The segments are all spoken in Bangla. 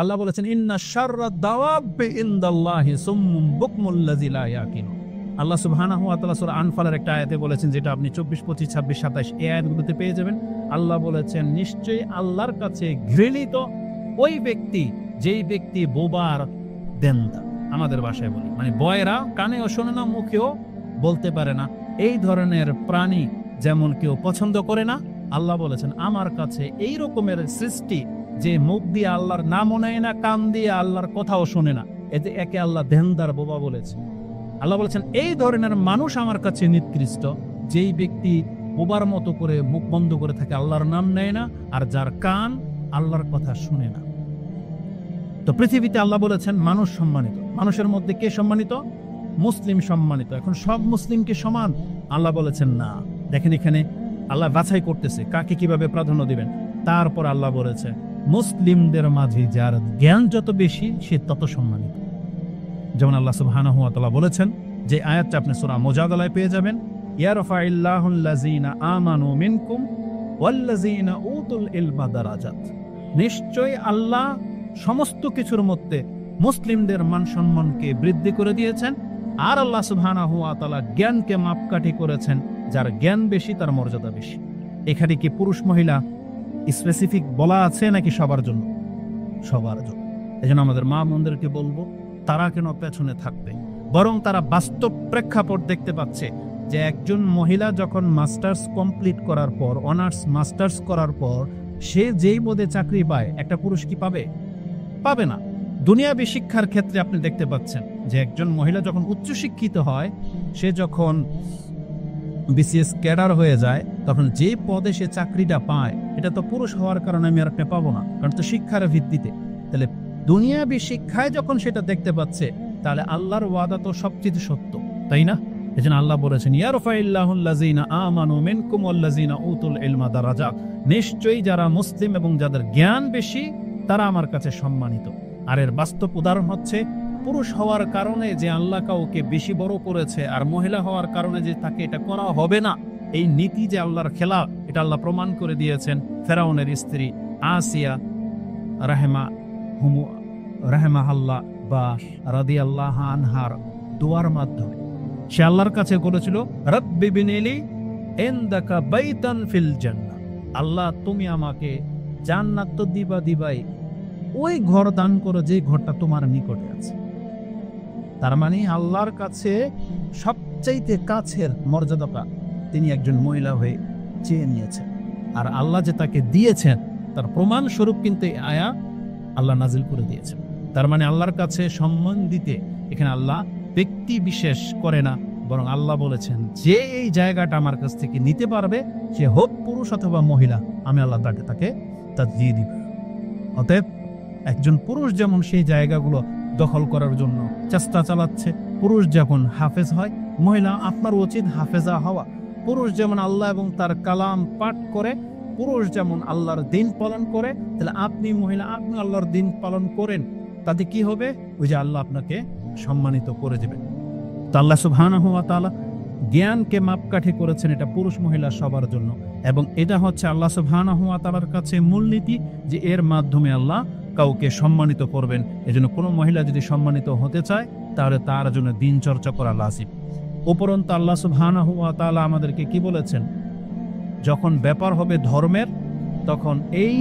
আল্লাহ বলেছেন ইন্না শাররাদ দাওয়াবি ইনদাল্লাহি সুম্মুম বুকমুল লাযী লা ইয়াকিলুন। আল্লাহ সুবহানাহু ওয়া তাআলা সূরা আনফালের একটা আয়াতে বলেছেন, যেটা আপনি 24, 25, 26, 27 এই আয়াতগুলোতে পেয়ে যাবেন। আল্লাহ বলেছেন নিশ্চয়ই আল্লাহর কাছে ঘৃণিত ওই ব্যক্তি যেই ব্যক্তি বোবার দেন্দা, আমাদের ভাষায় বলি মানে বয়রা, কানেও শোনে না, মুখেও বলতে পারে না, এই ধরনের প্রাণী যেমন কেউ পছন্দ করে না, আল্লাহ বলেছেন আমার কাছে এই রকমের সৃষ্টি যে মুখ দিয়ে আল্লাহর নামও নেয় না, কান দিয়ে আল্লাহর কথাও শোনে না, এতে একে আল্লাহ দেনদার বোবা বলেছে। আল্লাহ বলেছেন এই ধরনের মানুষ আমার কাছে নিকৃষ্ট, যেই ব্যক্তি বোবার মতো করে মুখ বন্ধ করে থাকে, আল্লাহর নাম নেয় না, আর যার কান আল্লাহর কথা শুনে না। তো পৃথিবীতে আল্লাহ বলেছেন মানুষ সম্মানিত। মানুষের মধ্যে কে সম্মানিত? মুসলিম সম্মানিত। এখন সব মুসলিমকে সমান? আল্লাহ বলেছেন না। দেখেন এখানে আল্লাহ বাছাই করতেছে কাকে কিভাবে প্রাধান্য দিবেন। তারপর আল্লাহ বলেছে মুসলিমদের মাঝে যার জ্ঞান যত বেশি সে তত সম্মানিত। যেমন আল্লাহ সুবহানাহু ওয়া তাআলা বলেছেন, যে আয়াতটা আপনি সূরা মুজাদালায় পেয়ে যাবেন, ইয়ারফাইল্লাহুল লাযীনা আমানু মিনকুম ওয়াল্লাযীনা উতুল ইলমা দারাজাত। নিশ্চয়ই আল্লাহ সমস্ত কিছুর মধ্যে মুসলিমদের মান সম্মানকে বৃদ্ধি করে দিয়েছেন, আর আল্লাহ সুবহানাহু ওয়া তাআলা জ্ঞানকে মাপকাঠি করেছেন, যার জ্ঞান বেশি তার মর্যাদা বেশি। এখানে কি পুরুষ মহিলা স্পেসিফিক বলা আছে নাকি সবার জন্য? সবার জন্য। এজন্য আমাদের মা বোনদেরকে বলবো তারা কেন পেছনে থাকবে, বরং তারা বাস্তব প্রেক্ষাপট দেখতে পাচ্ছে যে একজন মহিলা যখন মাস্টার্স কমপ্লিট করার পর, অনার্স মাস্টার্স করার পর সে যেই পদে চাকরি পায়, একটা পুরুষ কি পাবে? পাবে না। দুনিয়াবী শিক্ষার ক্ষেত্রে আপনি দেখতে পাচ্ছেন যে একজন মহিলা যখন উচ্চশিক্ষিত হয়, সে যখন বিসিএস ক্যাডার হয়ে যায়, তখন যে পদে সে চাকরিটা পায়, এটা তো পুরুষ হওয়ার কারণে আমি আর পাবো না, কারণ তো শিক্ষার ভিত্তিতে। তাহলে দুনিয়াবী শিক্ষায় যখন সেটা দেখতে পাচ্ছে, তাহলে আল্লাহর ওয়াদা তো সবচেয়ে সত্য, তাই না? এজন্য আল্লাহ বলেছেন ইয়ারফাইল্লাহুল লাযীনা আমানু মিনকুম ওয়াল্লাযীনা উতুল ইলমা দারাজাত। নিশ্চয়ই যারা মুসলিম এবং যাদের জ্ঞান বেশি তারা আমার কাছে সম্মানিত। আর এর বাস্তব উদাহরণ হচ্ছে পুরুষ হওয়ার কারণে যে আল্লাহ কাউকে বেশি বড় করেছে, আর মহিলা হওয়ার কারণে যে তাকে এটা করা হবে না, এই নীতি যে আল্লাহর খেলাফ, এটা আল্লাহ প্রমাণ করে দিয়েছেন ফেরাউনের স্ত্রী আসিয়া রাহমাহাল্লাহ বা রাদিয়াল্লাহু আনহার দোয়ার মাধ্যমে। সে আল্লাহর কাছে করেছিল রব্বি বিনিলি ইনদাকা বাইতান ফিল জান্নাহ, আল্লাহ তুমি আমাকে জান্নাত তো দিবাই, ওই ঘর দান করো যে ঘরটা তোমার নিকটে আছে। তার মানে আল্লাহর কাছে সবচাইতে কাছের মর্যাদাটা তিনি একজন মহিলা হয়ে চেয়ে নিয়েছেন, আর আল্লাহ যে তাকে দিয়েছেন তার প্রমাণ স্বরূপ কিন্তু আয়া আল্লাহ নাজিল করে দিয়েছেন। তার মানে আল্লাহর কাছে সম্মান দিতে এখানে আল্লাহ ব্যক্তি বিশেষ করে না, বরং আল্লাহ বলেছেন যে এই জায়গাটা আমার কাছ থেকে নিতে পারবে, সে হোক পুরুষ অথবা মহিলা, আমি আল্লাহ তাকে তা দিয়ে দিব। অতএব একজন পুরুষ যেমন সেই জায়গাগুলো দখল করার জন্য চেষ্টা চালাচ্ছে, পুরুষ যখন হাফেজ হয়, মহিলা আপনার উচিত হাফেজা হওয়া। পুরুষ যেমন আল্লাহ এবং তার কালাম পাঠ করে, পুরুষ যেমন আল্লাহর দিন পালন করে, তাহলে আপনি মহিলা আপনি আল্লাহর দিন পালন করেন, তাতে কি হবে? ওই যে আল্লাহ আপনাকে সম্মানিত করে দেবেন। তো আল্লাহ সুবহানাহু ওয়া তাআলা জ্ঞানকে মাপকাঠি করেছেন এটা পুরুষ মহিলা সবার জন্য, এবং এটা হচ্ছে আল্লাহ সুবহানাহু ওয়া তাআলার কাছে মূলনীতি যে এর মাধ্যমে আল্লাহ কাউকে সম্মানিত করবেন। এজন্য কোনো মহিলা যদি সম্মানিত হতে চায় তাহলে তার জন্য দিন চর্চা করা লাজিম। উপরন্তু আল্লাহ সুবহানাহু ওয়া তাআলা আমাদেরকে কি বলেছেন? যখন ব্যাপার হবে ধর্মের, তখন এই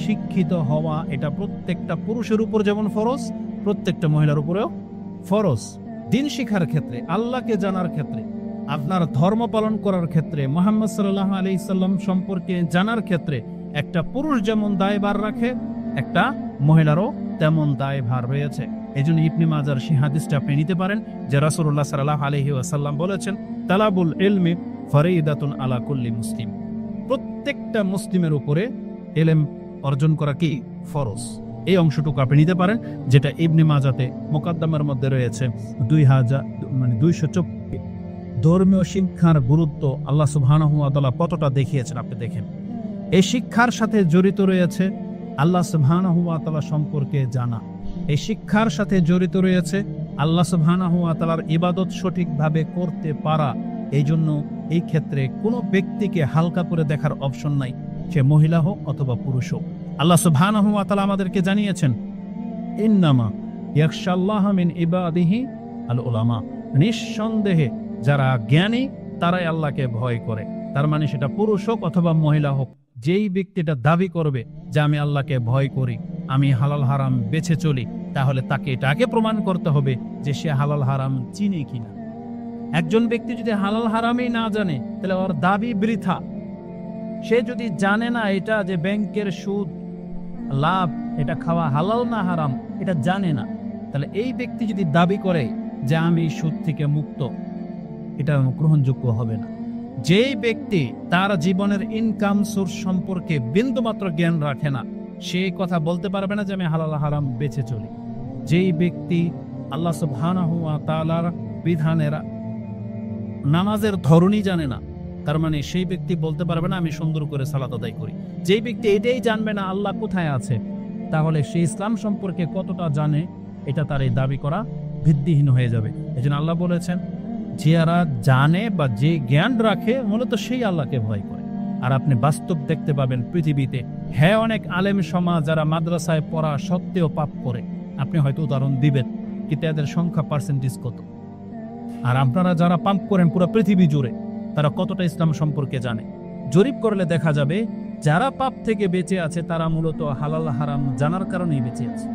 শিক্ষিত হওয়া এটা প্রত্যেকটা পুরুষের উপর যেমন ফরজ, প্রত্যেকটা মহিলার উপরেও ফরজ। দিন শিক্ষার ক্ষেত্রে, আল্লাহকে জানার ক্ষেত্রে, আপনার ধর্ম পালন করার ক্ষেত্রে, মুহাম্মদ সাল্লাল্লাহু আলাইহি সাল্লাম সম্পর্কে জানার ক্ষেত্রে একটা পুরুষ যেমন দায়ভার রাখে, একটা মহিলারও তেমন দায়ভার রয়েছে। এই জন্য ইবনে মাজার সেই হাদিসটা আপনি নিতে পারেন যে রাসূলুল্লাহ সাল্লাল্লাহু আলাইহি ওয়াসাল্লাম বলেছেন, তালাবুল ইলমি ফরিদাতুন আলা কুল্লি মুসলিম। প্রত্যেকটা মুসলিমের উপরে ইলম অর্জন করা কি ফরজ। এই অংশটুকু আপনি নিতে পারেন, যেটা ইবনে মাজাতে মুকাদ্দামার মধ্যে রয়েছে 224। ধর্মীয় শিক্ষার গুরুত্ব আল্লাহ সুবহানাহু ওয়া তাআলা কতটা দেখিয়েছেন আপনি দেখেন। এই শিক্ষার সাথে জড়িত রয়েছে আল্লাহ সুবহানাহু ওয়া তাআলা সম্পর্কে জানা। এই শিক্ষার সাথে জড়িত রয়েছে আল্লাহ সুবহানাহু ওয়া তাআলার ইবাদত সঠিকভাবে করতে পারা। এই জন্য এই ক্ষেত্রে কোনো ব্যক্তিকে হালকা করে দেখার অপশন নাই, সে মহিলা হোক অথবা পুরুষ হোক। আল্লাহ সুবহানাহু ওয়া তাআলা আমাদেরকে জানিয়েছেন ইন্নামা ইয়াখশাল্লাহ মিন ইবাদিহি আল উলামা, নিঃসন্দেহে যারা জ্ঞানী তারাই আল্লাহকে ভয় করে। তার মানে সেটা পুরুষ হোক অথবা মহিলা হোক, যেই ব্যক্তিটা দাবি করবে যে আমি আল্লাহকে ভয় করি, আমি হালাল হারাম বেছে চলি, তাহলে তাকে এটা আগে প্রমাণ করতে হবে যে সে হালাল হারাম চিনে কিনা। একজন ব্যক্তি যদি হালাল হারামই না জানে তাহলে ওর দাবি বৃথা। সে যদি জানে না এটা যে ব্যাংকের সুদ লাভ এটা খাওয়া হালাল না হারাম, এটা জানে না, তাহলে এই ব্যক্তি যদি দাবি করে যে আমি সুদ থেকে মুক্ত, এটা গ্রহণযোগ্য হবে না। যেই ব্যক্তি তার জীবনের ইনকাম সোর্স সম্পর্কে বিন্দুমাত্র জ্ঞান রাখে না, সে কথা বলতে পারবে না যে আমি হালাল হারাম বেছে চলি। যেই ব্যক্তি আল্লাহ সুবহানাহু ওয়া তাআলার বিধানের নামাজের ধরনই জানে না, তার মানে সেই ব্যক্তি বলতে পারবে না আমি সুন্দর করে সালাত আদায় করি। যেই ব্যক্তি এটাই জানবে না আল্লাহ কোথায় আছে, তাহলে সে ইসলাম সম্পর্কে কতটা জানে এটা তার এই দাবি করা ভিত্তিহীন হয়ে যাবে। এজন্য আল্লাহ বলেছেন যারা জানে বা যে জ্ঞান রাখে মূলত সেই আল্লাহকে ভয় করে। আর আপনি বাস্তব দেখতে পাবেন পৃথিবীতে হ্যাঁ অনেক আলেম সমাজ যারা মাদ্রাসায় পড়া সত্ত্বেও পাপ করে, আপনি হয়তো উদাহরণ দিবেন, কিন্তু এদের সংখ্যা পার্সেন্টেজ কত? আর আপনারা যারা পাপ করেন পুরো পৃথিবী জুড়ে, তারা কতটা ইসলাম সম্পর্কে জানে? জরিপ করলে দেখা যাবে যারা পাপ থেকে বেঁচে আছে তারা মূলত হালাল হারাম জানার কারণেই বেঁচে আছে।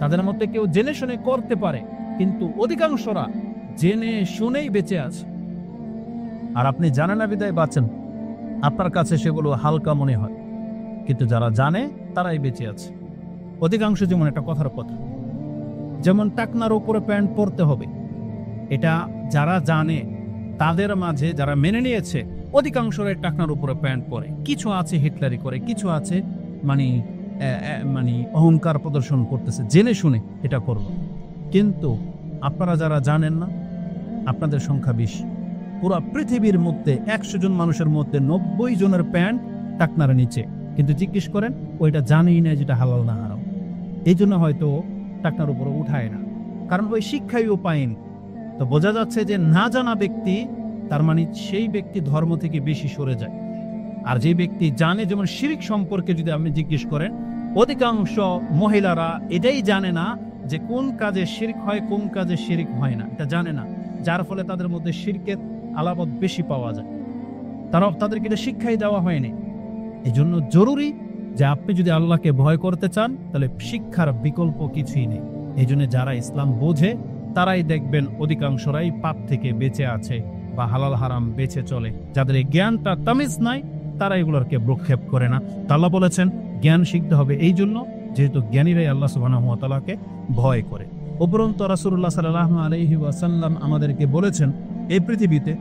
তাদের মধ্যে কেউ জেনে শুনে করতে পারে, কিন্তু অধিকাংশরা জেনে শুনেই বেঁচে আছে। আর আপনি জানেন না বিদায় বাঁচেন, আপনার কাছে সেগুলো হালকা মনে হয়, কিন্তু যারা জানে তারাই বেঁচে আছে অধিকাংশ। যেমন একটা কথার কথা, যেমন টাকনার উপরে প্যান্ট পরতে হবে, এটা যারা জানে তাদের মাঝে যারা মেনে নিয়েছে অধিকাংশরা টাকনার উপরে প্যান্ট পরে। কিছু আছে হিটলারি করে, কিছু আছে মানে অহংকার প্রদর্শন করতেছে, জেনে শুনে এটা করলো। কিন্তু আপনারা যারা জানেন না, আপনাদের সংখ্যা বেশি। পুরো পৃথিবীর মধ্যে 100 জন মানুষের মধ্যে 90 জনের প্যান্ট টাকনার নিচে, কিন্তু জিজ্ঞেস করেন ওইটা জানেই না যেটা হালাল না হারাম। এই জন্য হয়তো টাকনার উপরে উঠায় না, কারণ ওই শিক্ষাইও পায়নি। তো বোঝা যাচ্ছে যে না জানা ব্যক্তি, তার মানে সেই ব্যক্তি ধর্ম থেকে বেশি সরে যায়। আর যে ব্যক্তি জানে, যেমন শিরিক সম্পর্কে যদি আপনি জিজ্ঞেস করেন, অধিকাংশ মহিলারা এটাই জানে না যে কোন কাজে শিরক হয় কোন কাজে শিরক হয় না, এটা জানে না, যার ফলে তাদের মধ্যে শিরকের আলামত বেশি পাওয়া যায়। তাদেরকে এটা শিক্ষাই দেওয়া হয়নি। এই জন্য জরুরি যে আপনি যদি আল্লাহকে ভয় করতে চান তাহলে শিক্ষার বিকল্প কিছুই নেই। এই জন্য যারা ইসলাম বোঝে তারাই দেখবেন অধিকাংশরাই পাপ থেকে বেঁচে আছে বা হালাল হারাম বেঁচে চলে। যাদের এই জ্ঞানটা তামিজ নাই তারা এগুলোকে ভ্রুক্ষেপ করে না। আল্লাহ বলেছেন জ্ঞান শিখতে হবে, এই জন্য যেহেতু জ্ঞানীরাই আল্লাহ সুবহানাহু ওয়া তাআলাকে ভয় করে। উপরন্তু রাসূলুল্লাহ সাল্লাল্লাহু আলাইহি ওয়াসাল্লাম আমাদেরকে বলেছেন এই পৃথিবীতে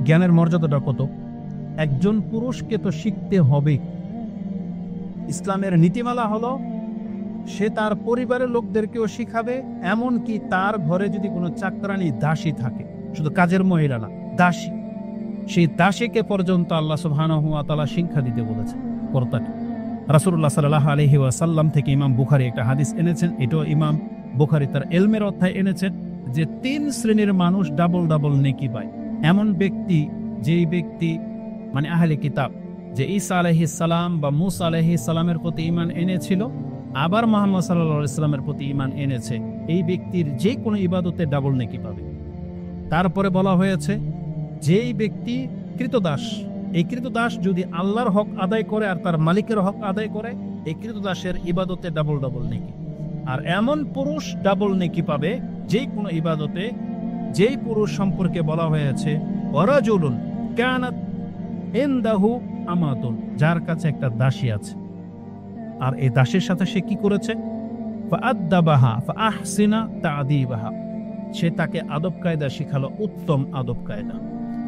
জ্ঞানের মর্যাদাটা কত। একজন পুরুষকে তো শিখতে হবে। ইসলামের নীতিমালা হলো সে তার পরিবারের লোকদেরকেও শিখাবে, এমনকি তার ঘরে যদি কোনো চাকরানি দাসী থাকে, শুধু কাজের মহিলা না, দাসী, সেই দাসীকে পর্যন্ত আল্লাহ সুবহানাহু ওয়া তাআলা শিক্ষা দিতে বলেছেন কর্তাকে। রাসূলুল্লাহ সাল্লাল্লাহু আলাইহি ওয়াসাল্লাম থেকে ইমাম বুখারী একটা হাদিস এনেছেন, এটাও ইমাম বুখারী তার ইলমের অধ্যায়ে এনেছেন, যে 3 শ্রেণীর মানুষ ডাবল ডাবল নেকি পায়। এমন ব্যক্তি, যেই ব্যক্তি মানে আহলে কিতাব, যে ঈসা আলাইহিস সালাম বা মূসা আলাইহিস সালামের প্রতি ঈমান এনেছিল, আবার মুহাম্মদ সাল্লাল্লাহু আলাইহি ওয়াসাল্লামের প্রতি ঈমান এনেছে, এই ব্যক্তির যে কোনো ইবাদতে ডাবল নেকি পাবে। তারপরে বলা হয়েছে যেই ব্যক্তি কৃতদাস, এই কৃতদাস যদি আল্লাহর হক আদায় করে আর তার মালিকের হক আদায় করে, এই কৃতদাসের ইবাদতে ডাবল ডাবল নেকি। আর এমন পুরুষ ডাবল নেকি পাবে যেই কোনো ইবাদতে, যেই পুরুষ সম্পর্কে বলা হয়েছে ওয়ারাজুলুন কানাত ইনদাহু আমাতুন, যার কাছে একটা দাসী আছে, আর এই দাসীর সাথে সে কি করেছে, ফাআদ্দাবাহা ফাআহসিনা তা'দীবাহা, সে তাকে আদব কায়দা শিখালো, উত্তম আদব কায়দা,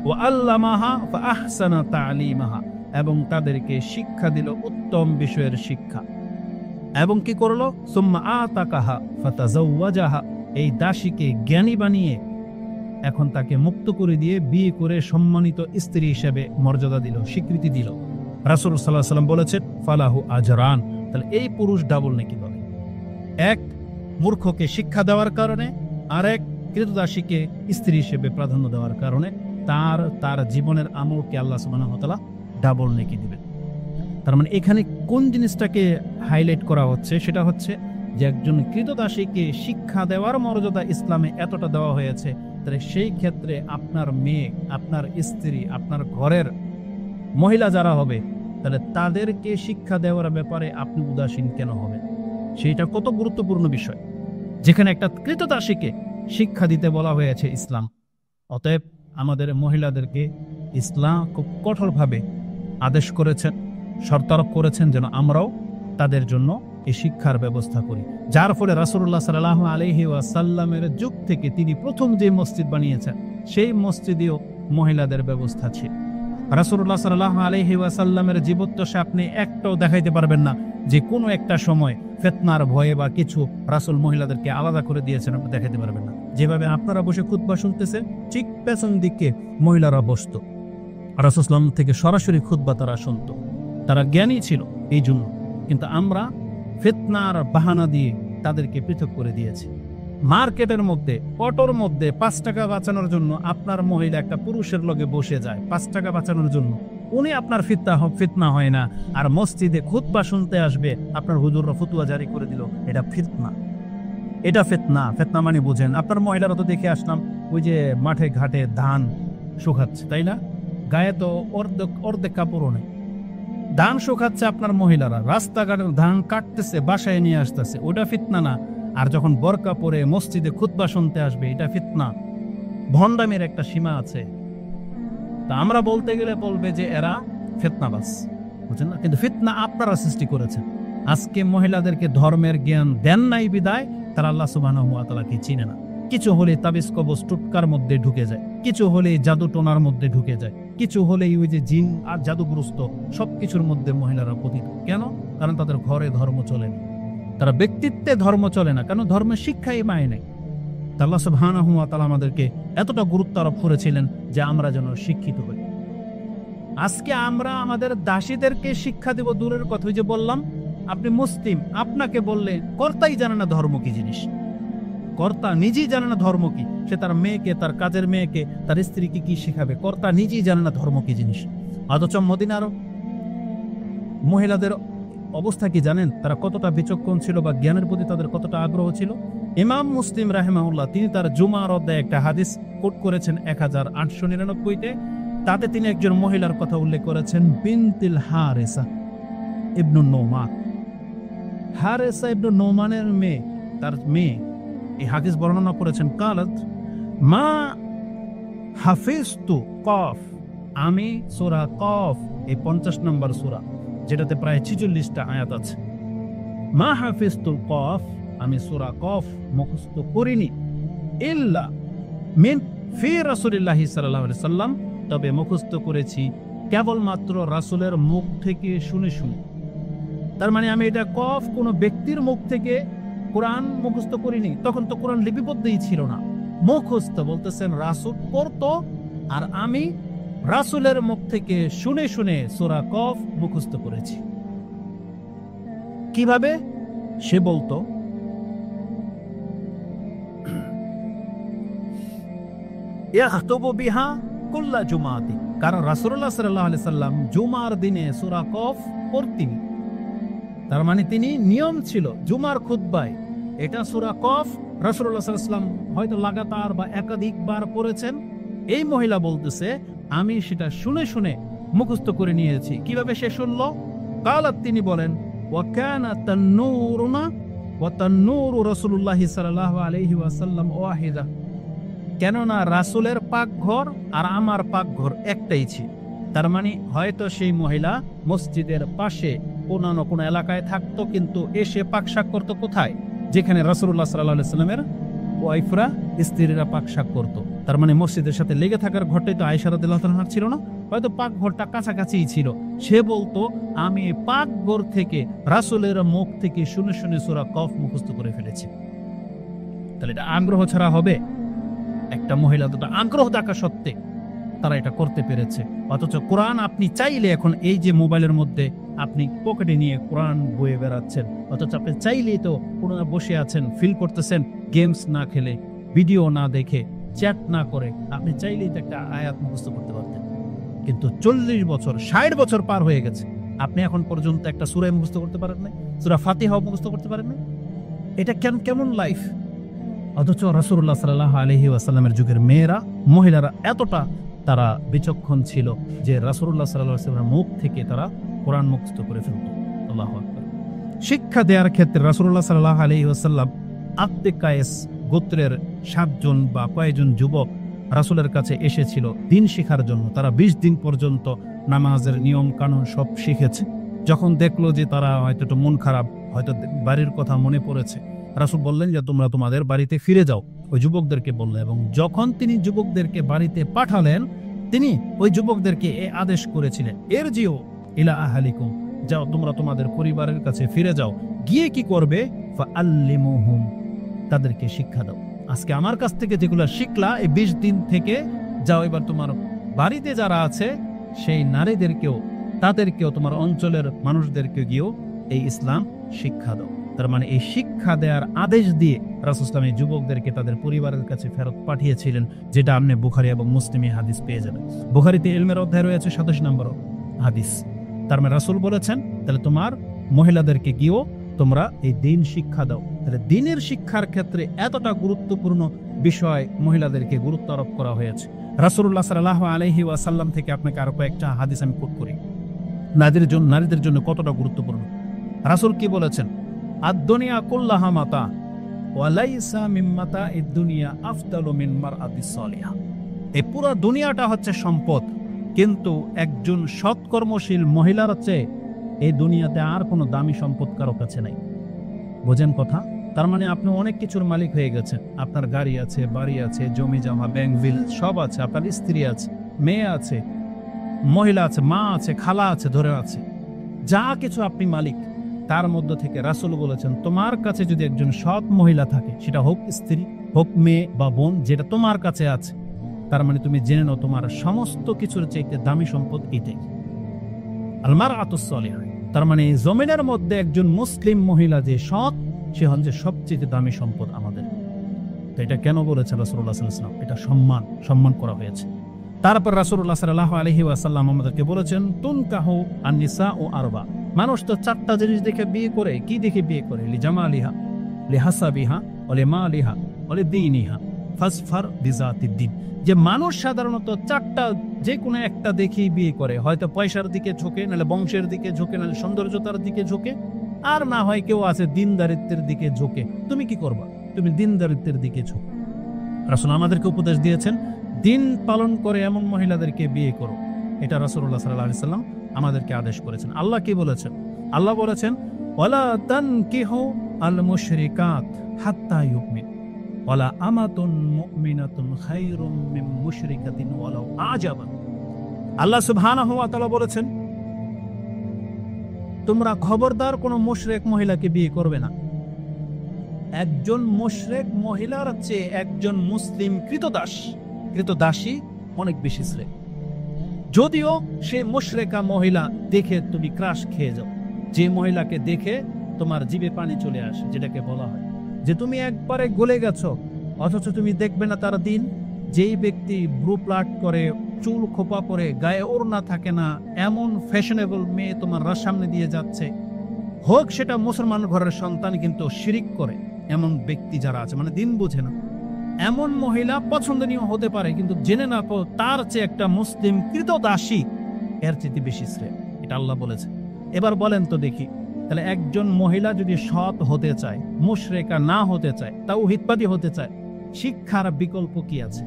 ওয়া আল্লামাহা ফাআহসানা তা'লিমাহা, এবং তাদেরকে শিক্ষা দিল উত্তম বিষয়ের শিক্ষা, এবং কি করলো, সুম্মা আতাকাহা ফাতাযাওয়াজাহা, এই দাসীকে জ্ঞানী বানিয়ে এখন তাকে মুক্ত করে দিয়ে বিয়ে করে সম্মানিত স্ত্রী হিসেবে মর্যাদা দিল, স্বীকৃতি দিল। রাসূল সাল্লাল্লাহু আলাইহি ওয়াসাল্লাম বলেছেন ফালাহু আজরান, তাহলে এই পুরুষ ডাবল নেকি পাবে। এক মূর্খকে শিক্ষা দেওয়ার কারণে, আর এক কৃতদাসীকে স্ত্রী হিসেবে প্রাধান্য দেওয়ার কারণে তার জীবনের আমলকে আল্লাহ সুবহানাহু ওয়া তাআলা ডাবল নেকি দিবেন। তার মানে এখানে কোন জিনিসটাকে হাইলাইট করা হচ্ছে, সেটা হচ্ছে যে একজন কৃতদাসীকে শিক্ষা দেওয়ার মর্যাদা ইসলামে এতটা দেওয়া হয়েছে, তাহলে সেই ক্ষেত্রে আপনার মেয়ে, আপনার স্ত্রী, আপনার ঘরের মহিলা যারা হবে, তাহলে তাদেরকে শিক্ষা দেওয়ার ব্যাপারে আপনি উদাসীন কেন হবেন? সেইটা কত গুরুত্বপূর্ণ বিষয়, যেখানে একটা কৃতদাসীকে শিক্ষা দিতে বলা হয়েছে ইসলাম। অতএব আমাদের মহিলাদেরকে ইসলাম খুব কঠোরভাবে আদেশ করেছেন, শর্তারোপ করেছেন যেন আমরাও তাদের জন্য এই শিক্ষার ব্যবস্থা করি। যার ফলে রাসূলুল্লাহ সাল্লাল্লাহু আলাইহি ওয়াসাল্লামের যুগ থেকে তিনি প্রথম যে মসজিদ বানিয়েছেন, সেই মসজিদেও মহিলাদের ব্যবস্থা ছিল। রাসূলুল্লাহ সাল্লাল্লাহু আলাইহি ওয়াসাল্লামের জীবদ্দশায় আপনি একটাও দেখাইতে পারবেন না যে কোনো একটা সময় ফিতনার ভয়ে বা কিছু রাসূল মহিলাদেরকে আলাদা করে দিয়েছেন, আপনি দেখাইতে পারবেন না। যেভাবে আপনারা বসে খুতবা শুনতেছে, ঠিক পেছন দিকে মহিলারা বসতো, রাসূল সাল্লাল্লাহু আলাইহি ওয়াসাল্লাম থেকে সরাসরি খুতবা তারা শুনতো। তারা জ্ঞানী ছিল এই জন্য, কিন্তু আমরা ফিতনার বাহানা দিয়ে তাদেরকে পৃথক করে দিয়েছি। মার্কেটের মধ্যে, অটোর মধ্যে 5 টাকা বাঁচানোর জন্য আপনার মহিলা একটা পুরুষের লগে বসে যায় 5 টাকা বাঁচানোর জন্য, উনি আপনার ফিতনা হয় না। আর মসজিদে খুতবা শুনতে আসবে, আপনার হুজুররা ফতোয়া জারি করে দিল, এটা ফিতনা। এটা ফিতনা। ফিতনা মানে বুঝেন, আপনার মহিলারা তো দেখে আসলাম ওই যে মাঠে ঘাটে ধান শুকাচ্ছে, তাই না? গায়ে তো অর্ধেক কাপড়ও নেই, ধান শুকাচ্ছে আপনার মহিলারা, রাস্তাঘাটে ধান কাটতেছে, বাসায় নিয়ে আসতেছে, ওটা ফিতনা না? আর যখন বোরকা পরে মসজিদে খুতবা শুনতে আসবে, এটা ফিতনা। ভন্ডামের একটা সীমা আছে। তা আমরা বলতে গেলে বলবে যে এরা ফিতনাবাজ, বুঝছেন না? কিন্তু ফিতনা আপনারা সৃষ্টি করেছেন। আজকে মহিলাদেরকে ধর্মের জ্ঞান দেন নাই বিদায় তারা আল্লাহ সুবহানাহু ওয়া তাআলাকে চিনে না। কিছু হলে তাবিজ কবজ টুটকার মধ্যে ঢুকে যায়, কিছু হলে জাদু টোনার মধ্যে ঢুকে যায়, কিছু হলে ওই যে জিন আর জাদুগ্রস্ত সবকিছুর মধ্যে মহিলারা পতিত। কেন? কারণ তাদের ঘরে ধর্ম চলে না, তারা ব্যক্তিত্বে ধর্ম চলে না, কারণ ধর্মের শিক্ষাই মায় নেই। আল্লাহ সুবহানাহু ওয়া তাআলা আমাদেরকে এতটা গুরুত্ব আরোপ করেছিলেন যে আমরা যেন শিক্ষিত হই। আজকে আমরা আমাদের দাসীদেরকে শিক্ষা দেব দূরের কথা। যে বললাম আপনি মুসলিম, আপনাকে বললে কর্তাই জানে না ধর্ম কি জিনিস, কর্তা নিজেই জানে না ধর্ম কি। সে তার মেয়েকে, তার কাজের মেয়েকে, তার স্ত্রীকে কি শেখাবে? কর্তা নিজেই জানে না ধর্ম কি জিনিস। অথচ মদিনার মহিলাদের অবস্থা কি জানেন? তারা কতটা বিচক্ষণ ছিল বা জ্ঞানের প্রতি তাদের কতটা আগ্রহ ছিল। ইমাম মুসলিম রাহিমাহুল্লাহ তিনি তার জুমার অধ্যায়ে একটা হাদিস কোট করেছেন 1899-তে। তাতে তিনি একজন মহিলার কথা উল্লেখ করেছেন, বিনতিল হারেসা ইবনু নোমান। হারেসা ইবনু নোমানের মেয়ে, তার মেয়ে এই হাদিস বর্ণনা করেছেন, কালাত মা হাফিজতু কফ, আমি সূরা কফ, এই 50 নম্বর সূরা, যেটাতে প্রায় 46টা আয়াত আছে। মা হাফিজতুল কফ, আমি সূরা কফ মুখস্থ করিনি, ইল্লা মিন ফি রাসূলিল্লাহি সাল্লাল্লাহু আলাইহি সাল্লাম, তবে মুখস্থ করেছি কেবলমাত্র রাসূলের মুখ থেকে শুনে শুনে। তার মানে আমি এটা কফ কোনো ব্যক্তির মুখ থেকে কোরআন মুখস্থ করিনি, তখন তো কোরআন লিপিবদ্ধই ছিল না। মুখস্থ বলতেছেন রাসূল পড়তো, আর আমি রাসূলের মুখ থেকে শুনে শুনে সূরা কফ মুখস্থ করেছি। কিভাবে? সে বলতো, ইয়াখতুবু বিহা কুল্লা জুমাতি, কারণ রাসূলুল্লাহ সাল্লাল্লাহু আলাইহি সাল্লাম জুমার দিনে সূরা কফ পড়তেন। তার মানে তিনি নিয়ম ছিল জুমার খুতবায় এটা সূরা কফ রাসূলুল্লাহ সাল্লাল্লাহু আলাইহি সাল্লাম হয়তো লাগাতার বা একাধিকবার পড়েছেন। এই মহিলা বলতেছে আমি সেটা শুনে শুনে মুখস্থ করে নিয়েছি। কিভাবে সে শুনলো? কালাত, তিনি বলেন, ওয়া কানা তান্নুরুনা ওয়া তান্নুরু রাসূলুল্লাহি সাল্লাল্লাহু আলাইহি ওয়াসাল্লাম ওয়াহিদা, কেননা রাসূলের পাকঘর আর আমার পাকঘর একটাই ছিল। তার মানে হয়তো সেই মহিলা মসজিদের পাশে কোনো না কোনো এলাকায় থাকতো, কিন্তু এসে পাক শাক করতো কোথায়? যেখানে রাসূলুল্লাহ সাল্লাল্লাহু আলাইহি ওয়াসাল্লামের ওয়াইফরা, স্ত্রীরা পাক শাক করতো। তার মানে মসজিদের সাথে লেগে থাকার ঘরটাই তো আয়েশা রাদিয়াল্লাহু আনহা ছিল না? হয়তো পাক ঘরটা কাছাকাছিই ছিল। সে বলতো আমি পাক ঘর থেকে রাসূলের মুখ থেকে শুনে শুনে সূরা কফ মুখস্থ করে ফেলেছি। তাহলে এটা আগ্রহ ছাড়া হবে? একটা মহিলা তো আগ্রহ থাকা সত্ত্বে তারা এটা করতে পেরেছে। অথচ কোরআন আপনি চাইলে এখন এই যে মোবাইলের মধ্যে আপনি পকেটে নিয়ে কোরআন বয়ে বেড়াচ্ছেন, অথচ আপনি চাইলেই তো কোরআনে বসে আছেন, ফিল করতেছেন, গেমস না খেলে, ভিডিও না দেখে, চ্যাট না করে, আপনি চাইলেই তো একটা আয়াত মুখস্থ করতে পারতেন। কিন্তু 40 বছর 60 বছর পার হয়ে গেছে, আপনি এখন পর্যন্ত একটা সূরা মুখস্থ করতে পারেন নাই, সূরা ফাতিহা মুখস্থ করতে পারেন নাই? এটা কেমন লাইফ? অথচ রাসূলুল্লাহ সাল্লাল্লাহু আলাইহি ওয়াসাল্লামের যুগের মেয়েরা, মহিলারা এতটা তারা বিচক্ষণ ছিল যে রাসূলুল্লাহ সাল্লাল্লাহু আলাইহি ওয়াসাল্লামের মুখ থেকে তারা কোরআন মুখস্থ করে ফেলত। আল্লাহু আকবার। শিক্ষা দেওয়ার ক্ষেত্রে রাসূলুল্লাহ সাল্লাল্লাহু আলাইহি ওয়াসাল্লাম আব্দে কায়েস গোত্রের 7 জন বা কয়েকজন যুবক রাসূলের কাছে এসেছিল দিন শেখার জন্য। তারা 20 দিন পর্যন্ত নামাজের নিয়ম কানুন সব শিখেছে। যখন দেখলো যে তারা হয়তো একটু মন খারাপ, হয়তো বাড়ির কথা মনে পড়েছে, রাসূল বললেন যে তোমরা তোমাদের বাড়িতে ফিরে যাও, ওই যুবকদেরকে বললেন। এবং যখন তিনি যুবকদেরকে বাড়িতে পাঠালেন, তিনি ওই যুবকদেরকে এ আদেশ করেছিলেন, এরজিউ ইলা আহলিকুম, যাও তোমরা তোমাদের পরিবারের কাছে ফিরে যাও, গিয়ে কি করবে? ফাআল্লিমুহুম, তাদেরকে শিক্ষা দাও। আজকে আমার কাছ থেকে যেগুলো শিখলা এই 20 দিন থেকে যাও, এবার তোমার বাড়িতে যারা আছে সেই নারীদেরকেও, তাদেরকেও, তোমার অঞ্চলের মানুষদেরকে গিয়েও এই ইসলাম শিক্ষা দাও। তার মানে এই শিক্ষা দেওয়ার আদেশ দিয়ে রাসূল সাল্লাল্লাহু আলাইহি ওয়াসাল্লাম যুবকদেরকে তাদের পরিবারের কাছে ফেরত পাঠিয়েছিলেন, যেটা আপনি বুখারী এবং মুসলিমে হাদিস পেয়ে যাবেন। বুখারীতে ইলমের অধ্যায় রয়েছে 27 নম্বর হাদিস। তার মানে রাসূল বলেছেন তাহলে তোমার মহিলাদেরকে গিয়েও তোমরা এই দিন শিক্ষা দাও। তাহলে দিনের শিক্ষার ক্ষেত্রে এতটা গুরুত্বপূর্ণ বিষয় মহিলাদেরকে গুরুত্ব আরোপ করা হয়েছে। রাসূলুল্লাহ সাল্লাল্লাহু আলাইহি ওয়াসাল্লাম থেকে আপনাকে আরো কয়েকটা হাদিস আমি কোট করি, নারীদের জন্য কতটা গুরুত্বপূর্ণ। রাসূল কি বলেছেন? আদ-দুনিয়া কুল্লাহা মাতা ওয়া লাইসা মিন মাতা'id দুনিয়া আফদালু মিন মারআতিস সালিহা। এই পুরো দুনিয়াটা হচ্ছে সম্পদ, কিন্তু একজন সৎকর্মশীল মহিলার চেয়ে এই দুনিয়াতে আর কোনো দামি সম্পদ কারো কাছে নাই। বোঝেন কথা? তার মানে আপনি অনেক কিছুর মালিক হয়ে গেছেন। আপনার গাড়ি আছে, বাড়ি আছে, জমি জমা, ব্যাংক বিল সব আছে, আপনার স্ত্রী আছে, মেয়ে আছে, মহিলা আছে, মা আছে, খালা আছে, ধরে আছে, যা কিছু আপনি মালিক। তার মধ্যে থেকে রাসূল বলেছেন তোমার কাছে যদি একজন সৎ মহিলা থাকে, সেটা হোক স্ত্রী, হোক মেয়ে বা বোন, যেটা তোমার কাছে আছে, তার মানে তুমি জেনে নাও তোমার সমস্ত কিছুর চাইতে দামি সম্পদ এটাই, আল মারআতুস সালিহা। তার মানে জমিনের মধ্যে একজন মুসলিম মহিলা যে সৎ, সে হচ্ছে সবচেয়ে দামি সম্পদ আমাদের। তো এটা কেন বলেছে রাসূলুল্লাহ সাল্লাল্লাহু আলাইহি ওয়াসাল্লাম? এটা সম্মান করা হয়েছে। তারপর রাসূলুল্লাহ সাল্লাল্লাহু আলাইহি ওয়াসাল্লাম আমাদেরকে বলেছেন তুনকাহু আন-নিসাউ আরবা। মানুষ তো 4টা জিনিস দেখে বিয়ে করে। কি দেখে বিয়ে করে? লিজামালিহা, লিহাসাবিহা, লিমালিহা, লিদীনিহা ফাসফার বিযাতিদ্দিন। যে মানুষ সাধারণত 4টা যে কোনো একটা দেখেই বিয়ে করে, হয়তো পয়সার দিকে ঝোঁকে, নাহলে বংশের দিকে ঝোঁকে, নাহলে সৌন্দর্যতার দিকে ঝোঁকে, আর না হয় কেউ আছে দিনদারিত্বের দিকে ঝোঁকে। তুমি কি করবা? তুমি দিনদারিত্বের দিকে ঝোঁক। রাসূল আমাদেরকে উপদেশ দিয়েছেন দিন পালন করে এমন মহিলাদেরকে বিয়ে করো। এটা রাসূলুল্লাহ সাল্লাল্লাহু আলাইহি ওয়াসাল্লাম আমাদেরকে আদেশ করেছেন। আল্লাহ কি বলেছেন? আল্লাহ বলেছেন ওয়ালা তানকিহু আল মুশরিকাত হাত্তা ইউমিন ওয়ালা আমাতুন মুমিনাতুন খায়রুম মিন মুশরিকাতিন ওয়ালাউ আজাবা। আল্লাহ সুবহানাহু ওয়া তাআলা বলেছেন তোমরা খবরদার কোন মুশরিক মহিলাকে বিয়ে করবে না। একজন মুশরিক মহিলার চেয়ে একজন মুসলিম কৃতদাসী অনেক বেশি শ্রেয়। যদিও সে মুশরিকা মহিলা দেখে তুমি ক্রাশ খেয়ে যাও, যে মহিলাকে দেখে তোমার জিভে পানি চলে আসে, যেটাকে বলা হয় যে তুমি একবারে গলে গেছো, অথচ তুমি দেখবে না তার দিন। যেই ব্যক্তি ব্রু প্লাট করে, চুল খোপা করে, গায়ে ওড়না থাকে না, এমন ফ্যাশনেবল মেয়ে তোমার সামনে দিয়ে যাচ্ছে, হোক সেটা মুসলমান ঘরের সন্তান কিন্তু শিরিক করে, এমন ব্যক্তি যারা আছে, মানে দিন বুঝে না, এমন মহিলা পছন্দনীয় হতে পারে, কিন্তু জেনে না তার চেয়ে একটা মুসলিম কৃতদাসী এর চেয়ে বেশি শ্রেয়। এটা আল্লাহ বলেছে। এবার বলেন তো দেখি, তাহলে একজন মহিলা যদি সৎ হতে চায়, মুশরিকা না হতে চায়, তাওহীদবাদী হতে চায়, শিক্ষার বিকল্প কি আছে?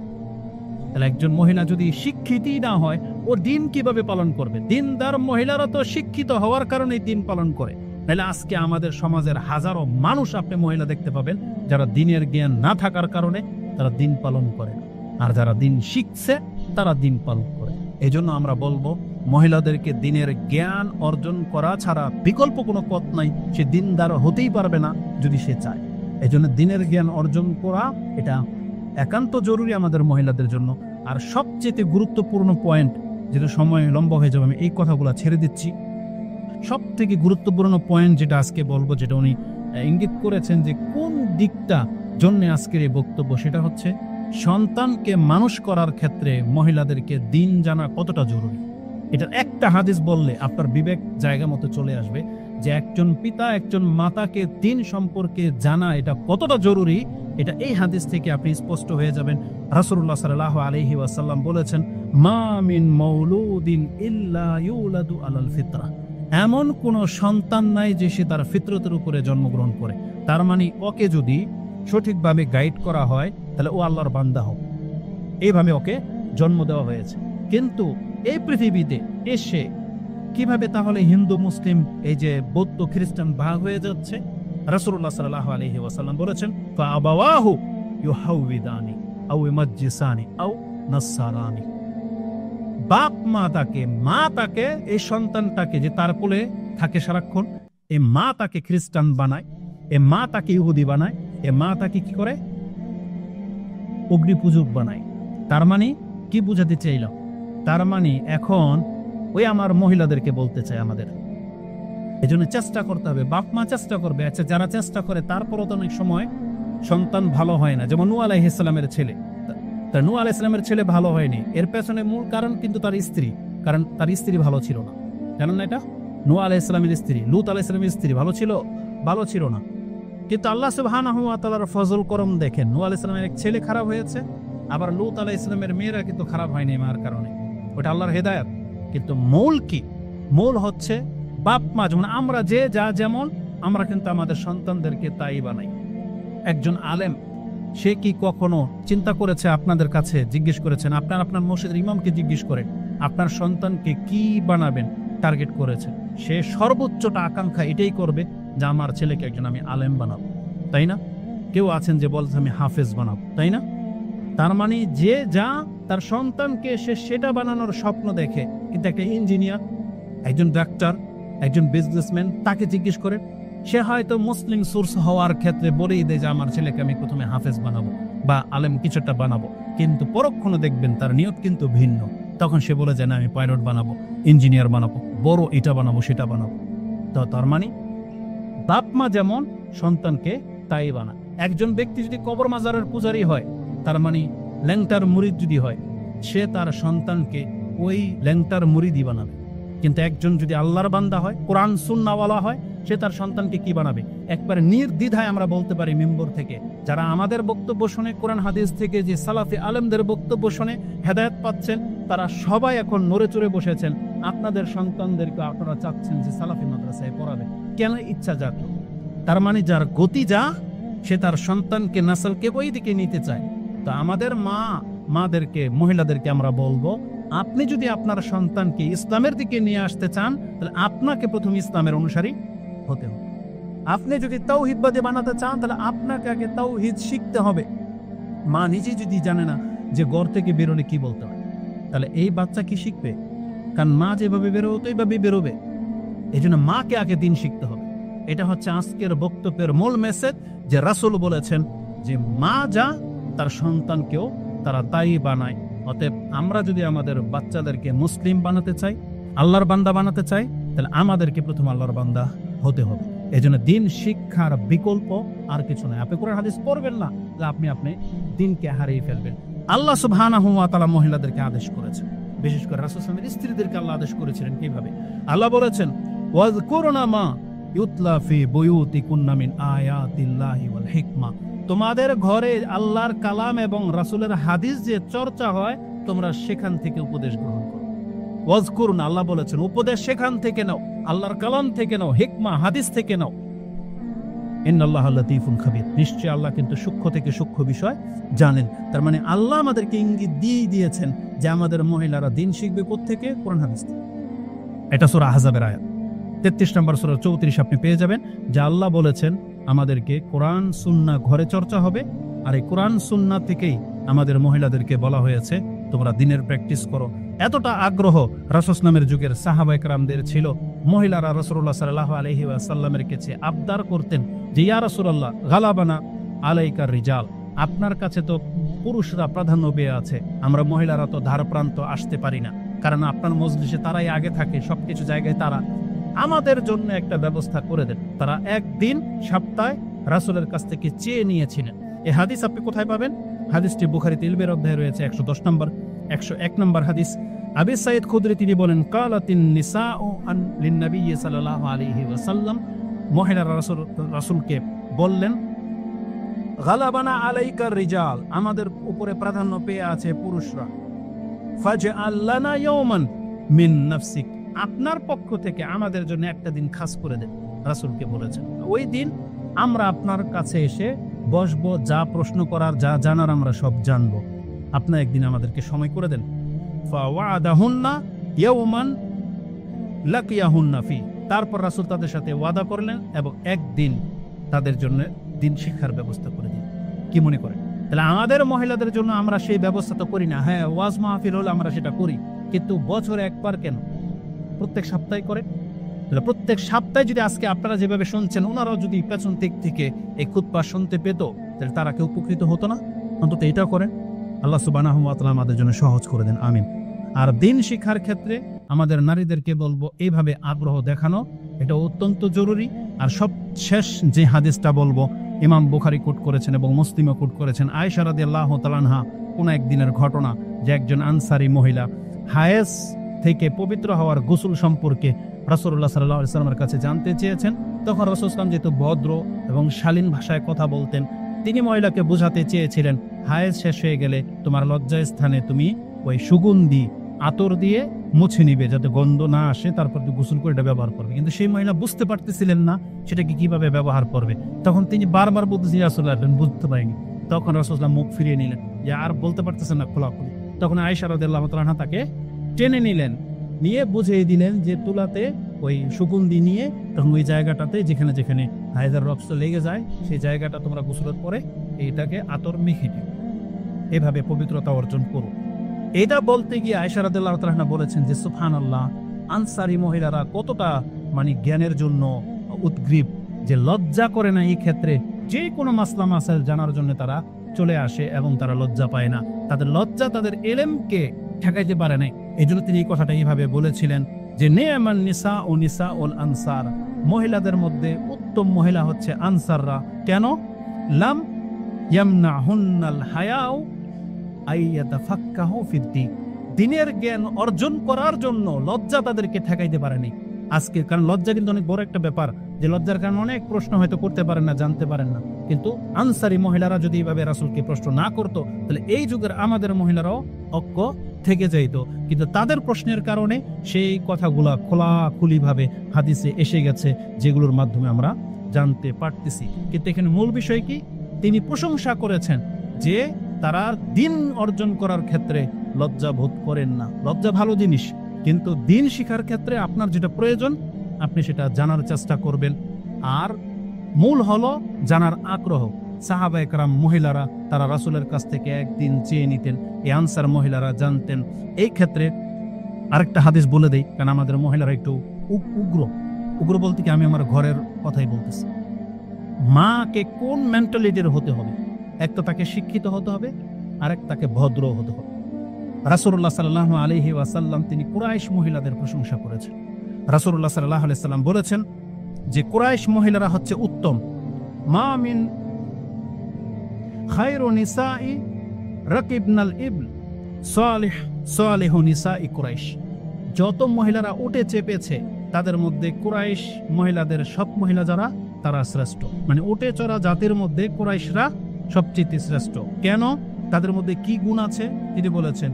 তাহলে একজন মহিলা যদি শিক্ষিতই না হয়, ও দিন কিভাবে পালন করবে? দিনদার মহিলারা তো শিক্ষিত হওয়ার কারণেই দিন পালন করে। তাহলে আজকে আমাদের সমাজের হাজারো মানুষ আপনি মহিলা দেখতে পাবেন যারা দিনের জ্ঞান না থাকার কারণে তারা দিন পালন করে, আর যারা দিন শিখছে তারা দিন পালন করে। এই জন্য আমরা বলবো মহিলাদেরকে দিনের জ্ঞান অর্জন করা ছাড়া বিকল্প কোনো পথ নাই। সে দিনদার হতেই পারবে না যদি সে চায়। এই জন্য দিনের জ্ঞান অর্জন করা এটা একান্ত জরুরি আমাদের মহিলাদের জন্য। আর সবচেয়ে গুরুত্বপূর্ণ পয়েন্ট, যেটা সময় লম্বা হয়ে যাবে, আমি এই কথাগুলো ছেড়ে দিচ্ছি। সব থেকে গুরুত্বপূর্ণ পয়েন্ট যেটা আজকে বলবো, যেটা উনি ইঙ্গিত করেছেন যে কোন দিকটা জন্য আজকের এই বক্তব্য, সেটা হচ্ছে সন্তানকে মানুষ করার ক্ষেত্রে মহিলাদেরকে দিন জানা কতটা জরুরি। এটার একটা হাদিস বললে আপনার বিবেক জায়গা মতো চলে আসবে যে একজন পিতা একজন মাতাকে দিন সম্পর্কে জানা এটা কতটা জরুরি। এটা এই হাদিস থেকে আপনি স্পষ্ট হয়ে যাবেন। রাসূলুল্লাহ সাল্লাল্লাহু আলাইহি ওয়াসাল্লাম বলেছেন, মা মিন মাউলুদিন ইল্লা ইউলাদু আলাল ফিতরা, এমন কোন সন্তান নাই যে সে তার ফিতরতের উপরে জন্মগ্রহণ করে। তার মানে ওকে যদি সঠিকভাবে গাইড করা হয় তাহলে ও আল্লাহর বান্দা হোক, এইভাবে ওকে জন্ম দেওয়া হয়েছে। কিন্তু এই পৃথিবীতে এসে কিভাবে তাহলে হিন্দু মুসলিম এই যে বৌদ্ধ খ্রিস্টান ভাগ হয়ে যাচ্ছে? রাসূলুল্লাহ সাল্লাল্লাহু আলাইহি ওয়াসাল্লাম বলেছেন, ফাআবাওয়াহু ইউহাউবিদানি আও ইমাজ্জিসানি আও নাসসারানি, বাপ মা তাকে এই সন্তানটাকে যে তার কোলে থাকে সারাক্ষণ, এই মা তাকে খ্রিস্টান বানায়, এ মা তাকে ইহুদি বানায়, এ মা তাকে কি করে? অগ্নি পূজক বানায়। তার মানে কি বুঝাতে চাইল? তার মানে এখন ওই আমার মহিলাদেরকে বলতে চাই আমাদের এই জন্য চেষ্টা করতে হবে, বাপ মা চেষ্টা করবে। আচ্ছা, যারা চেষ্টা করে তারপরও তো অনেক সময় সন্তান ভালো হয় না। যেমন নূহ আলাইহিস সালামের ছেলে, তা নূহ আলাইহিস সালামের ছেলে ভালো হয়নি, এর পেছনে মূল কারণ কিন্তু তার স্ত্রী। কারণ তার স্ত্রী ভালো ছিল না, জানেন না এটা? নূহ আলাইহিস সালামের স্ত্রী, লূত আলাইহিস সালামের স্ত্রী ভালো ছিল না। কিন্তু আল্লাহ সুবহানাহু ওয়া তাআলার ফজল করম দেখেন, নূহ আলাইহিস সালামের এক ছেলে খারাপ হয়েছে, আবার লূত আলাইহিস সালামের মেয়েরা কিন্তু খারাপ হয়নি মার কারণে। ওটা আল্লাহর হেদায়েত। কিন্তু মূল কি? মূল হচ্ছে বাপ মা যেমন আমরা যে যা যেমন, আমরা কিন্তু আমাদের সন্তানদেরকে তাই বানাই। একজন আলেম সে কি কখনো চিন্তা করেছে, আপনাদের কাছে জিজ্ঞেস করেছেন, আপনার মসজিদের ইমামকে জিজ্ঞেস করেন আপনার সন্তানকে কি বানাবেন টার্গেট করেছে? সে সর্বোচ্চটা আকাঙ্ক্ষা এটাই করবে যে আমার ছেলেকে একজন আমি আলেম বানাবো, তাই না? কেউ আছেন যে বলছে আমি হাফেজ বানাবো, তাই না? তার মানে যে যা তার সন্তানকে সে সেটা বানানোর স্বপ্ন দেখে। কিন্তু একটা ইঞ্জিনিয়ার, একজন ডাক্তার, একজন বিজনেসম্যান তাকে জিজ্ঞেস করেন, সে হয়তো মুসলিম সোর্স হওয়ার ক্ষেত্রে বলেই দেয় যে আমার ছেলেকে আমি প্রথমে হাফেজ বানাবো বা আলেম কিছুটা বানাবো, কিন্তু পরক্ষণে দেখবেন তার নিয়ত কিন্তু ভিন্ন। তখন সে বলে যায় না আমি পাইলট বানাবো, ইঞ্জিনিয়ার বানাবো, বড় এটা বানাবো সেটা বানাবো। তো তার মানে বাপ মা যেমন সন্তানকে তাই বানায়। একজন ব্যক্তি যদি কবর মাজারের পূজারী হয়, তার মানে ল্যাংটার মুরিদ যদি হয়, সে তার সন্তানকে ওই ল্যাংটার মুরিদই বানাবে। কিন্তু একজন যদি আল্লাহর বান্দা হয়, কোরআন সুন্নাহওয়ালা হয়, সে তার সন্তানকে কি বানাবে? একবার নির্দ্বিধায় আমরা বলতে পারি মিম্বর থেকে, যারা আমাদের বক্তব্য শুনে, কোরআন হাদিস থেকে যে সালাফি আলেমদের বক্তব্য শুনে হেদায়েত পাচ্ছেন, তারা সবাই এখন নড়ে চড়ে বসেছেন। আপনাদের সন্তানদেরকে আপনারা চাচ্ছেন যে সালাফি মাদ্রাসায় পড়াবে। কেন ইচ্ছা জাগলো? তার মানে যার গতি যা, সে তার সন্তানকে নাসলকে ওই দিকে নিতে চায়। তো আমাদের মাদেরকে, মহিলাদেরকে আমরা বলবো, আপনি যদি আপনার সন্তানকে ইসলামের দিকে নিয়ে আসতে চান, তাহলে আপনাকে প্রথম ইসলামের অনুসারী হতে হবে। আপনি যদি তাওহীদবাদী বানাতে চান, তাহলে আপনাকে আগে তাওহীদ শিখতে হবে। মা নিজে যদি জানে না যে ঘর থেকে বেরোলে কি বলতে হয়, তাহলে এই বাচ্চা কি শিখবে? কারণ মা যেভাবে বেরোতো এইভাবেই বেরোবে। এই জন্য মাকে আগে দিন শিখতে হবে। এটা হচ্ছে আজকের বক্তব্যের মূল মেসেজ, যে রাসূল বলেছেন যে মা যা তার সন্তানকেও তারা তাই বানায়। অতএব আমরা যদি আমাদের বাচ্চাদেরকে মুসলিম বানাতে চাই, আল্লাহর বান্দা বানাতে চাই, তাহলে আমাদেরকে প্রথম আল্লাহর বান্দা হতে হবে। এই জন্য দিন শিক্ষার বিকল্প আর কিছু নয়। আপনি কোরআন হাদিস পড়বেন না, আপনি দিনকে হারিয়ে ফেলবেন। আল্লাহ সুবহানাহু ওয়া তাআলা মহিলাদেরকে আদেশ করেছেন, বিশেষ করে রাসূল সাল্লাল্লাহু আলাইহি ওয়াসাল্লামের স্ত্রীদেরকে আল্লাহ আদেশ করেছিলেন কিভাবে? আল্লাহ বলেছেন, ওয়াজকুরনা মা ইউতলা ফি বুয়ুতিকুন্না মিন আয়াতিল্লাহি ওয়াল হিকমা, তোমাদের ঘরে আল্লাহর কালাম এবং রাসূলের হাদিস যে চর্চা হয়, তোমরা সেখান থেকে উপদেশ গ্রহণ করো। ওয়াজকুরনা, আল্লাহ বলেছেন উপদেশ সেখান থেকে নাও, আল্লাহর কালাম থেকে নাও, হিকমা হাদিস থেকে নাও। ইন্নাল্লাহা লাতীফুন খাবীর, নিশ্চয় আল্লাহ কিন্তু সূক্ষ্ম থেকে সূক্ষ্ম বিষয় জানেন। তার মানে আল্লাহ আমাদেরকে ইঙ্গিত দিয়েছেন যে আমাদের মহিলারা দিন শিখবে কোত্থেকে? কোরআন হাদিস থেকে। এটা সূরা আহজাবের আয়াত 33 নম্বর সূরা 34 আপনি পেয়ে যাবেন, যে আল্লাহ বলেছেন আমাদেরকে কোরআন সুন্নাহ ঘরে চর্চা হবে। আর এই কোরআন সুন্নাহ থেকেই আমাদের মহিলাদেরকে বলা হয়েছে তোমরা দিনের প্র্যাকটিস করো। এতটা আগ্রহ রাসূল সাল্লামের যুগের সাহাবায়ে কেরামদের ছিল। মহিলারা রাসূলুল্লাহ সাল্লাল্লাহু আলাইহি ওয়াসাল্লামের কাছে আবদার করতেন যে ইয়া রাসূলুল্লাহ গালাবানা আলাইকার রিজাল, আপনার কাছে তো পুরুষরা প্রাধান্য পেয়ে আছে, আমরা মহিলারা তো ধার প্রান্ত আসতে পারি না, কারণ আপনার মজলিসে তারাই আগে থাকে, সবকিছু জায়গায় তারা, আমাদের জন্য একটা ব্যবস্থা করে দেন। তারা একদিন সপ্তাহে রাসূলের কাছ থেকে চেয়ে নিয়েছিলেন। এই হাদিস আপনি কোথায় পাবেন? হাদিসটি বুখারীতে ইলমের অধ্যায়ে রয়েছে 110 নম্বর, 101 নম্বর হাদিস। আবি সাইদ খুদরি তিনি বলেন, কালাতিন নিসাউ আন লিন-নবী সাল্লাল্লাহু আলাইহি ওয়াসাল্লাম, মহিলারা রাসূলকে বললেন, গালাবানা আলাইকার রিজাল, আমাদের উপরে প্রাধান্য পেয়ে আছে পুরুষরা, ফাজআল লানা ইয়াওমান মিন নাফসিক, আপনার পক্ষ থেকে আমাদের জন্য একটা দিন খাস করে দেন। রাসূলকে বলেছেন, ওই দিন আমরা আপনার কাছে এসে বসবো, যা প্রশ্ন করার, যা জানার আমরা সব জানবো, আপনার একদিন আমাদেরকে সময় করে দেন। ফাওয়াদাহুন্না ইয়াওমান লাকিয়াহুন্না ফি, তারপর রাসূল তাদের সাথে ওয়াদা করলেন এবং একদিন তাদের জন্য দিন শিক্ষার ব্যবস্থা করে দিন। কি মনে করেন? তাহলে আমাদের মহিলাদের জন্য আমরা সেই ব্যবস্থা তো করি না। হ্যাঁ, ওয়াজ মাহফিল হলে আমরা সেটা করি, কিন্তু বছরে একবার কেন? প্রত্যেক সপ্তাহে করে। তাহলে প্রত্যেক সপ্তাহে যদি আজকে আপনারা যেভাবে শুনছেন, ওনারাও যদি পেছন দিক থেকে এই খুতবা শুনতে পেত, তাহলে তারা কেউ উপকৃত হতো না? অন্তত এটাও করেন। আল্লাহ সুবহানাহু ওয়া তাআলা আমাদের জন্য সহজ করে দেন, আমিন। আর দিন শিক্ষার ক্ষেত্রে আমাদের নারীদেরকে বলবো, এইভাবে আগ্রহ দেখানো এটা অত্যন্ত জরুরি। আর সব শেষ যে হাদিসটা বলবো, ইমাম বুখারী কোট করেছেন এবং মুসলিমও কোট করেছেন, আয়েশা রাদিয়াল্লাহু তাআলা আনহা কোন একদিনের ঘটনা, যে একজন আনসারী মহিলা হায়েস থেকে পবিত্র হওয়ার গোসল সম্পর্কে রাসূলুল্লাহ সাল্লাল্লাহু আলাইহি ওয়াসাল্লামের কাছে জানতে চেয়েছেন। তখন রাসূল সাল্লাল্লাহু আলাইহি ওয়াসাল্লাম যেহেতু ভদ্র এবং শালীন ভাষায় কথা বলতেন, তিনি মহিলাকে বোঝাতে চেয়েছিলেন, হায়েস শেষ হয়ে গেলে তোমার লজ্জা স্থানে তুমি ওই সুগন্ধি আতর দিয়ে মুছে নিবে, যাতে গন্ধ না আসে, তারপর তুমি গোসল করে এটা ব্যবহার করবে। কিন্তু সেই মহিলা বুঝতে পারতেছিলেন না সেটাকে কিভাবে ব্যবহার করবে। তখন তিনি বারবার বলতেছি, রাসূলুল্লাহ বুঝতে পারেনি। তখন রাসূলুল্লাহ মুখ ফিরিয়ে নিলেন, যে আর বলতে পারতেছেন না খোলাখুলি। তখন আয়েশা রাদিয়াল্লাহু তাআলা আনহা তাকে টেনে নিলেন, নিয়ে বুঝিয়ে দিলেন যে তুলাতে ওই সুগন্ধি নিয়ে তখন ওই জায়গাটাতে যেখানে যেখানে হায়দার রক্ত লেগে যায়, সেই জায়গাটা তোমরা গোসলের পরে এইটাকে আতর মেখে দিও, এভাবে পবিত্রতা অর্জন করো। এটা বলতে গিয়ে আয়েশা রাদিয়াল্লাহু তাআলা আনহা বলেছেন যে সুবহানাল্লাহ, আনসারী মহিলারা কতটা জ্ঞানের জন্য উদ্গ্রীব, যে লজ্জা করে না এই ক্ষেত্রে। যে কোনো মাসলা মাসাইল জানার জন্য তারা চলে আসে এবং তারা লজ্জা পায় না। তাদের লজ্জা তাদের ইলমকে ঠেকাইতে পারে না। এই জন্য তিনি এই কথাটা এইভাবে বলেছিলেন যে নি'মান নিসা ও নিসা উল আনসার, মহিলাদের মধ্যে উত্তম মহিলা হচ্ছে আনসাররা। কেন? লাম ইয়ামনাহুন্নাল হায়াউ আইয়াতাফাক্কাহু ফিদ্দীন, দ্বীনের জ্ঞান অর্জন করার জন্য লজ্জা তাদেরকে ঠেকাইতে পারেনি আজকে। কারণ লজ্জা কিন্তু অনেক বড় একটা ব্যাপার, যে লজ্জার কারণে অনেক প্রশ্ন হয়তো করতে পারেন না, জানতে পারেন না। কিন্তু আনসারী মহিলারা যদি এইভাবে রাসূলকে প্রশ্ন না করতো, তাহলে এই যুগের আমাদের মহিলারাও অজ্ঞ থেকে যাইত। কিন্তু তাদের প্রশ্নের কারণে সেই কথাগুলা খোলাখুলি ভাবে হাদিসে এসে গেছে, যেগুলোর মাধ্যমে আমরা জানতে পারতেছি। কিন্তু এখানে মূল বিষয় কি? তিনি প্রশংসা করেছেন যে তারা দিন অর্জন করার ক্ষেত্রে লজ্জা বোধ করেন না। লজ্জা ভালো জিনিস, কিন্তু দিন শিখার ক্ষেত্রে আপনার যেটা প্রয়োজন আপনি সেটা জানার চেষ্টা করবেন। আর মূল হলো জানার আগ্রহ। সাহাবায়ে কেরাম মহিলারা তারা রাসূলের কাছ থেকে একদিন চেয়ে নিতেন, এই আনসার মহিলারা জানতেন। এই ক্ষেত্রে আরেকটা হাদিস বলে দেই, কারণ আমাদের মহিলারা একটু উগ্র বলতে কি আমি আমার ঘরের কথাই বলতেছি। মাকে কোন মেন্টালিটির হতে হবে? এক তো তাকে শিক্ষিত হতে হবে, আরেক তাকে ভদ্র হতে হবে। রাসূলুল্লাহ সাল্লাল্লাহু আলাইহি ওয়াসাল্লাম তিনি কুরাইশ মহিলাদের প্রশংসা করেছেন। রাসূলুল্লাহ সাল্লাল্লাহু আলাইহি ওয়াসাল্লাম বলেছেন যে কুরাইশ মহিলারা হচ্ছে উত্তম। মা মিন খায়রু নিসাই রাকিবনাল ইবল সালিহু নিসাই কুরাইশ, যত মহিলারা উটে চেপেছে তাদের মধ্যে কুরাইশ মহিলাদের সব মহিলা যারা তারা শ্রেষ্ঠ। উটে চড়া জাতির মধ্যে কুরাইশরা সবচেয়ে শ্রেষ্ঠ। কেন? তাদের মধ্যে কি গুণ আছে? তিনি বলেছেন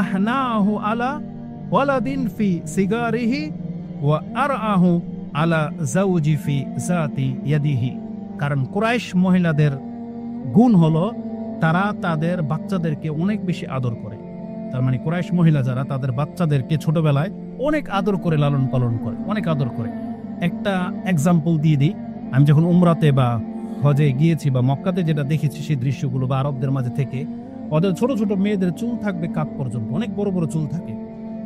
আহনাহু আলা ওয়ালাদিন ফি সিগারিহি ওয়া আরআহু আলা যাওজি ফি যাতি ইয়াদিহি। কারণ কুরাইশ মহিলাদের গুণ হলো তারা তাদের বাচ্চাদেরকে অনেক বেশি আদর করে। তার মানে কুরাইশ মহিলা যারা তাদের বাচ্চাদেরকে ছোটবেলায় অনেক আদর করে লালন পালন করে, অনেক আদর করে। একটা এক্সাম্পল দিয়ে দিই, আমি যখন উমরাতে বা হজে গিয়েছি বা মক্কাতে যেটা দেখেছি সেই দৃশ্যগুলো, বা আরবদের মাঝে থেকে ওদের ছোট ছোট মেয়েদের চুল থাকবে কাঁধ পর্যন্ত, অনেক বড় বড় চুল থাকে,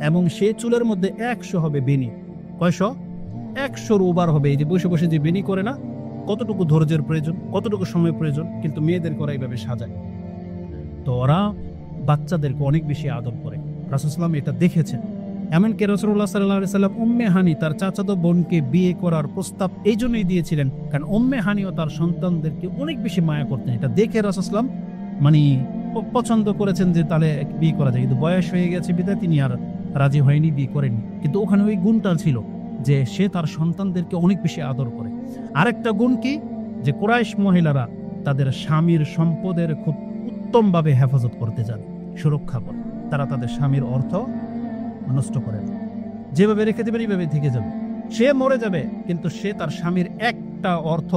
এবং সেই চুলের মধ্যে 100 হবে বেনি। কয়শো? 100 ওভার হবে। এই যে বসে বসে যে বেনি করে না, কতটুকু ধৈর্যের প্রয়োজন, কতটুকু সময় প্রয়োজন, কিন্তু মেয়েদের করা এইভাবে সাজায়। তো ওরা বাচ্চাদেরকে অনেক বেশি আদর করে। রাসূল সাল্লাল্লাহু আলাইহি ওয়াসাল্লাম এটা দেখেছেন। এমনকি রাসূলুল্লাহ সাল্লাল্লাহু আলাইহি ওয়াসাল্লাম উম্মে হানি তার চাচাতো বোনকে বিয়ে করার প্রস্তাব এই জন্যই দিয়েছিলেন, কারণ উম্মে হানিও তার সন্তানদেরকে অনেক বেশি মায়া করতেন। এটা দেখে রাসূল সাল্লাল্লাহু আলাইহি ওয়াসাল্লাম পছন্দ করেছেন যে তাহলে বিয়ে করা যায়, কিন্তু বয়স হয়ে গেছে বিধায় তিনি আর রাজি হয়নি, বিয়ে করেননি। কিন্তু ওখানে ওই গুণটা ছিল যে সে তার সন্তানদেরকে অনেক বেশি আদর করে। আরেকটা গুণ কি, যে কুরাইশ মহিলারা তাদের স্বামীর সম্পদের খুব উত্তমভাবে হেফাজত করতে জানে, সুরক্ষা করে। তারা তাদের স্বামীর অর্থ নষ্ট করে না, যেভাবে রেখে দেবেন এইভাবে থেকে যাবে। সে মরে যাবে কিন্তু সে তার স্বামীর একটা অর্থ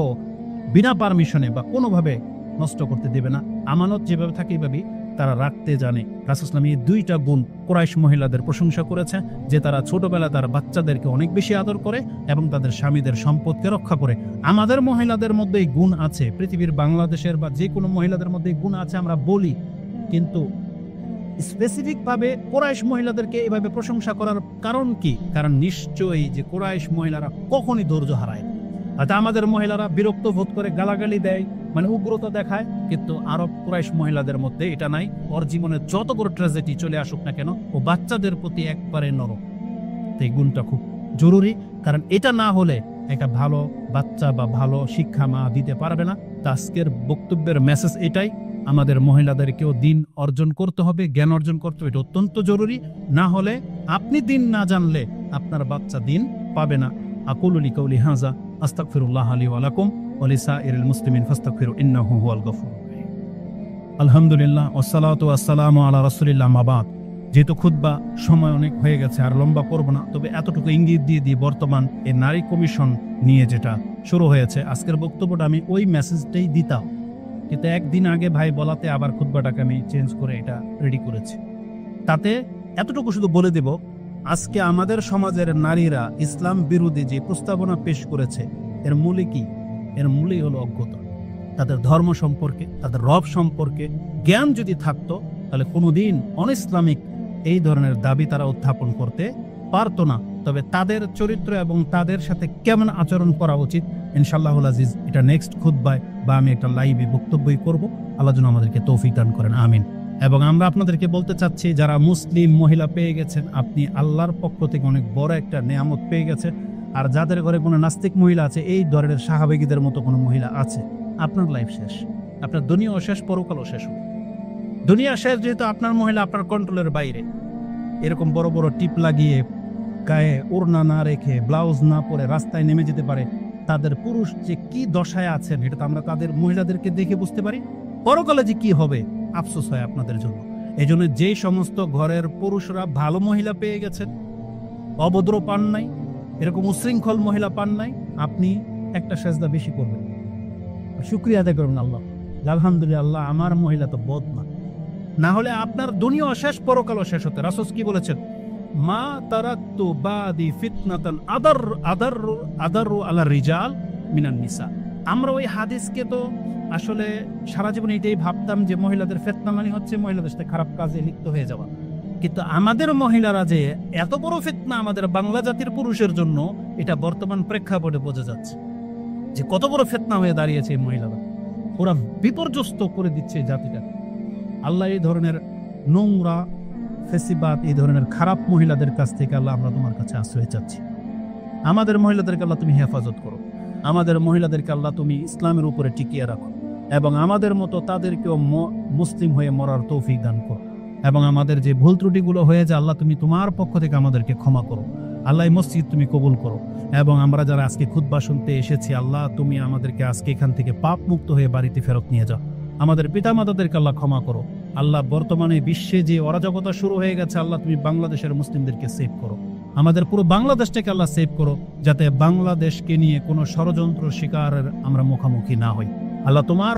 বিনা পারমিশনে বা কোনোভাবে নষ্ট করতে দেবে না। আমানত যেভাবে থাকে এইভাবেই তারা রাখতে জানে। রাসূল সাল্লাল্লাহু আলাইহি ওয়াসাল্লাম এই দুইটা গুণ কুরাইশ মহিলাদের প্রশংসা করেছে, যে তারা ছোটবেলা তার বাচ্চাদেরকে অনেক বেশি আদর করে এবং তাদের স্বামীদের সম্পদকে রক্ষা করে। আমাদের মহিলাদের মধ্যে এই গুণ আছে, পৃথিবীর বাংলাদেশের বা যে কোনো মহিলাদের মধ্যে এই গুণ আছে আমরা বলি, কিন্তু স্পেসিফিক ভাবে কুরাইশ মহিলাদেরকে এভাবে প্রশংসা করার কারণ কি? কারণ নিশ্চয়ই যে কুরাইশ মহিলারা কখনই ধৈর্য হারায় না। হয়তো আমাদের মহিলারা বিরক্ত বোধ করে, গালাগালি দেয়, মানে উগ্রতা দেখায়, কিন্তু আরব কুরাইশ মহিলাদের মধ্যে এটা নাই। ওর জীবনে যত বড় ট্র্যাজেডি চলে আসুক না কেন, ও বাচ্চাদের প্রতি একবারে নরম। এই গুণটা খুব জরুরি, কারণ এটা না হলে একটা ভালো বাচ্চা বা ভালো শিক্ষা মা দিতে পারবে না। তা আজকের বক্তব্যের মেসেজ এটাই, আমাদের মহিলাদেরকেও দিন অর্জন করতে হবে, জ্ঞান অর্জন করতে হবে, এটা অত্যন্ত জরুরি। না হলে আপনি দিন না জানলে আপনার বাচ্চা দিন পাবে না। আকুলু লিকাউলি হাযা আস্তাগফিরুল্লাহ লি ওয়া লাকুম ওয়া লিসাইরিল মুসলিমিন ফাস্তাগফিরু ইন্নাহু হুয়াল গফুর। আলহামদুলিল্লাহ ওয়াসসালাতু ওয়াসসালামু আলা রাসূলিল্লাহ, মা বাদ। যেহেতু খুতবা সময় অনেক হয়ে গেছে, আর লম্বা করব না, তবে এতটুকু ইঙ্গিত দিয়ে দিই, বর্তমান এই নারী কমিশন নিয়ে যেটা শুরু হয়েছে, আজকের বক্তব্যটা আমি ওই মেসেজটাই দিতাম, কিন্তু একদিন আগে ভাই বলাতে আবার খুতবাটাকে আমি চেঞ্জ করে এটা রেডি করেছি। তাতে এতটুকু শুধু বলে দেব, আজকে আমাদের সমাজের নারীরা ইসলাম বিরোধী যে প্রস্তাবনা পেশ করেছে, এর মূলে কি? এর মূলেই হলো অজ্ঞতা। তাদের ধর্ম সম্পর্কে, তাদের রব সম্পর্কে জ্ঞান যদি থাকতো, তাহলে কোনোদিন অনইসলামিক এই ধরনের দাবি তারা উত্থাপন করতে পারতো না। তবে তাদের চরিত্র এবং তাদের সাথে কেমন আচরণ করা উচিত, ইনশাআল্লাহুল আজিজ এটা নেক্সট খুতবায় বা আমি একটা লাইভে বক্তব্যই করব। আল্লাহ যেন আমাদেরকে তৌফিক দান করেন, আমিন। এবং আমরা আপনাদেরকে বলতে চাচ্ছি, যারা মুসলিম মহিলা পেয়ে গেছেন, আপনি আল্লাহর পক্ষ থেকে অনেক বড় একটা নেয়ামত পেয়ে গেছেন। আর যাদের ঘরে কোনো নাস্তিক মহিলা আছে, এই ধরনের সাহাবেগীদের মতো কোনো মহিলা আছে, আপনার লাইফ শেষ, আপনার দুনিয়াও শেষ, পরকালও শেষ হবে। দুনিয়া শেষ যেহেতু আপনার মহিলা আপনার কন্ট্রোলের বাইরে, এরকম বড় বড় টিপ লাগিয়ে গায়ে ওড়না না রেখে ব্লাউজ না পরে রাস্তায় নেমে যেতে পারে, তাদের পুরুষ যে কি দশায় আছেন এটা তো আমরা তাদের মহিলাদেরকে দেখে বুঝতে পারি। পরকালে যে কি হবে আফসোস হয় আপনাদের জন্য। এই জন্য যে সমস্ত ঘরের পুরুষরা ভালো মহিলা পেয়ে গেছেন, অভদ্র পান নাই, এরকম উশৃঙ্খল মহিলা পান নাই, আপনি একটা সেজদা বেশি করবেন, শুকরিয়া আদায় করবেন আল্লাহ, আলহামদুলিল্লাহ আমার মহিলা তো বদনা। না হলে আপনার দুনিয়া শেষ, পরকালও শেষ হতে। রাসূল কি বলেছেন? মা তারাকতু বাদি ফিতনাতান আদারু আলা রিজাল মিনান নিসা। আমরা ওই হাদিসকে তো আসলে সারা জীবন এটাই ভাবতাম যে মহিলাদের ফিতনা মানে হচ্ছে মহিলাদের সাথে খারাপ কাজে লিপ্ত হয়ে যাওয়া, কিন্তু আমাদের মহিলারা যে এত বড় ফিতনা আমাদের বাংলা জাতির পুরুষের জন্য, এটা বর্তমান প্রেক্ষাপটে বোঝা যাচ্ছে যে কত বড় ফিতনা হয়ে দাঁড়িয়েছে এই মহিলারা। ওরা বিপর্যস্ত করে দিচ্ছে জাতিটা। আল্লাহ এই ধরনের নোংরা ফেসিবাদ, এই ধরনের খারাপ মহিলাদের কাছ থেকে আল্লাহ আমরা তোমার কাছে আশ্রয় চাচ্ছি। আমাদের মহিলাদেরকে আল্লাহ তুমি হেফাজত করো, আমাদের মহিলাদেরকে আল্লাহ তুমি ইসলামের উপরে টিকিয়ে রাখো, এবং আমাদের মতো তাদেরকেও মুসলিম হয়ে মরার তৌফিক দান করো। এবং আমাদের যে ভুল ত্রুটিগুলো হয়ে যায় আল্লাহ তুমি তোমার পক্ষ থেকে আমাদেরকে ক্ষমা করো। আল্লাহ মসজিদ তুমি কবুল করো, এবং আমরা যারা আজকে খুতবা শুনতে এসেছি আল্লাহ তুমি আমাদেরকে আজকে এখান থেকে পাপ মুক্ত হয়ে বাড়িতে ফেরত নিয়ে যাও। আমাদের পিতামাতাদেরকে আল্লাহ ক্ষমা করো। আল্লাহ বর্তমানে বিশ্বে যে অরাজকতা শুরু হয়ে গেছে আল্লাহ তুমি বাংলাদেশের মুসলিমদেরকে সেভ করো, আমাদের পুরো বাংলাদেশটাকে আল্লাহ সেভ করো, যাতে বাংলাদেশকে নিয়ে কোনো ষড়যন্ত্র শিকারের আমরা মুখোমুখি না হই। আল্লাহ তোমার